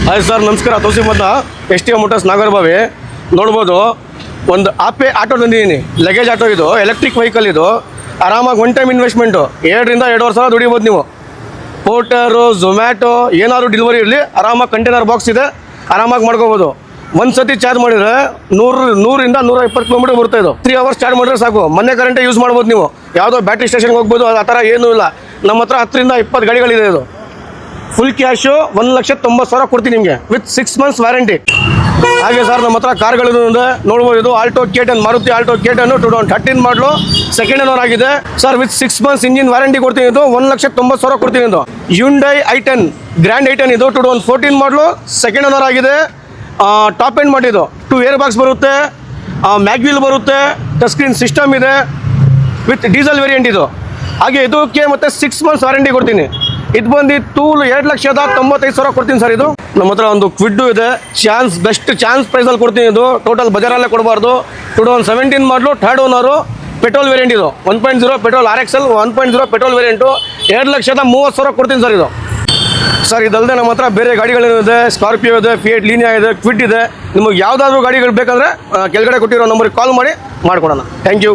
Hi sir, ನಮಸ್ಕಾರ. ತೋಸಿಮದ್ದ S T M motors Nagarbhavi. ನೋಡ್ಬೋದು, ಒಂದು ಆಪೆ ಆಟೋ ತಂದಿದ್ದೀನಿ. ಲಗೇಜ್ ಆಟೋ ಇದು, ಎಲೆಕ್ಟ್ರಿಕ್ ವೆಹಿಕಲ್ ಇದು. ಆರಾಮಾಗಿ ಒನ್ ಟೈಮ್ ಇನ್ವೆಸ್ಟ್ಮೆಂಟು 2,000-2,500 ಸಾವಿರ ದುಡಿಬೋದು ನೀವು. ಪೋರ್ಟರು, ಝೊಮ್ಯಾಟೊ ಏನಾದರೂ ಡೆಲಿವರಿ ಇರಲಿ, ಆರಾಮಾಗಿ ಕಂಟೈನರ್ ಬಾಕ್ಸ್ ಇದೆ, ಆರಾಮಾಗಿ ಮಾಡ್ಕೋಬೋದು. ಒಂದು ಸತಿ ಚಾರ್ಜ್ ಮಾಡಿದರೆ 100-120 ಕಿಲೋಮೀಟರ್ ಬರುತ್ತೆ. ಇದು 3 ಅವರ್ಸ್ ಚಾರ್ಜ್ ಮಾಡಿದ್ರೆ ಸಾಕು. ಮನೆ ಕರೆಂಟೇ ಯೂಸ್ ಮಾಡ್ಬೋದು ನೀವು. ಯಾವುದೋ ಬ್ಯಾಟ್ರಿ ಸ್ಟೇಷನ್ಗೆ ಹೋಗ್ಬೋದು, ಆ ಥರ ಏನೂ ಇಲ್ಲ. ನಮ್ಮ ಹತ್ರ 10-20 ಗಾಡಿಗಳಿದೆ. ಇದು ಫುಲ್ ಕ್ಯಾಶು 1,90,000 ಕೊಡ್ತೀನಿ ನಿಮಗೆ, ವಿತ್ 6 ಮಂತ್ಸ್ ವ್ಯಾರಂಟಿ. ಹಾಗೆ ಸರ್, ನಮ್ಮ ಹತ್ರ ಕಾರ್ಗಳಿದೆ ನೋಡ್ಬೋದು. ಇದು Alto K10, Maruti Alto K10 2013 ಮಾಡಲು, ಸೆಕೆಂಡ್ ಓನರ್ ಆಗಿದೆ sir. With 6 months engine warranty ಕೊಡ್ತೀನಿ. ಇದು 1,90,000 ಕೊಡ್ತೀನಿ. ಇದು Hyundai i10 ಗ್ರ್ಯಾಂಡ್ i10 ಇದು 2014 ಮಾಡಲು, ಸೆಕೆಂಡ್ ಓನರ್ ಆಗಿದೆ. ಟಾಪ್ ಎಂಡ್ ಮಾಡಿದ್ದು 2 ಏರ್ ಬ್ಯಾಗ್ಸ್ ಬರುತ್ತೆ, ಮ್ಯಾಗ್ವೀಲ್ ಬರುತ್ತೆ, ಟಚ್ ಸ್ಕ್ರೀನ್ ಸಿಸ್ಟಮ್ ಇದೆ, ವಿತ್ ಡೀಸೆಲ್ ವೇರಿಯಂಟ್ ಇದು. ಹಾಗೆ ಇದಕ್ಕೆ ಮತ್ತೆ 6 ಮಂತ್ಸ್ ವಾರಂಟಿ ಕೊಡ್ತೀನಿ. ಇದು ಬಂದು 2,95,000 ಕೊಡ್ತೀನಿ ಸರ್. ಇದು ನಮ್ಮ ಹತ್ರ ಒಂದು ಕ್ವಿಡ್ಡು ಇದೆ, ಬೆಸ್ಟ್ ಚಾನ್ಸ್ ಪ್ರೈಸಲ್ಲಿ ಕೊಡ್ತೀನಿ. ಇದು ಟೋಟಲ್ ಬಜಾರಲ್ಲೇ ಕೊಡಬಾರ್ದು. 2017 ಮಾಡಲು, ಥರ್ಡ್ ಓನರು, ಪೆಟ್ರೋಲ್ ವೇರಿಯಂಟ್ ಇದು. 1.0 ಪೆಟ್ರೋಲ್ RXL 1.0 ಪೆಟ್ರೋಲ್ ವೇರಿಯಂಟು 2,30,000 ಕೊಡ್ತೀನಿ ಸರ್. ಇದು ಸರ್, ಇದಲ್ಲದೆ ನಮ್ಮ ಹತ್ರ ಬೇರೆ ಗಾಡಿಗಳಿದೆ. ಸ್ಕಾರ್ಪಿಯೋ ಇದೆ, ಫಿಯೇಟ್ ಲೀನಿಯಾ ಇದೆ, ಕ್ವಿಡ್ ಇದೆ. ನಿಮಗೆ ಯಾವುದಾದ್ರೂ ಗಾಡಿಗಳು ಬೇಕಂದರೆ ಕೆಳಗಡೆ ಕೊಟ್ಟಿರೋ ನಂಬರಿಗೆ ಕಾಲ್ ಮಾಡಿ ಮಾಡ್ಕೊಡೋಣ. Thank you.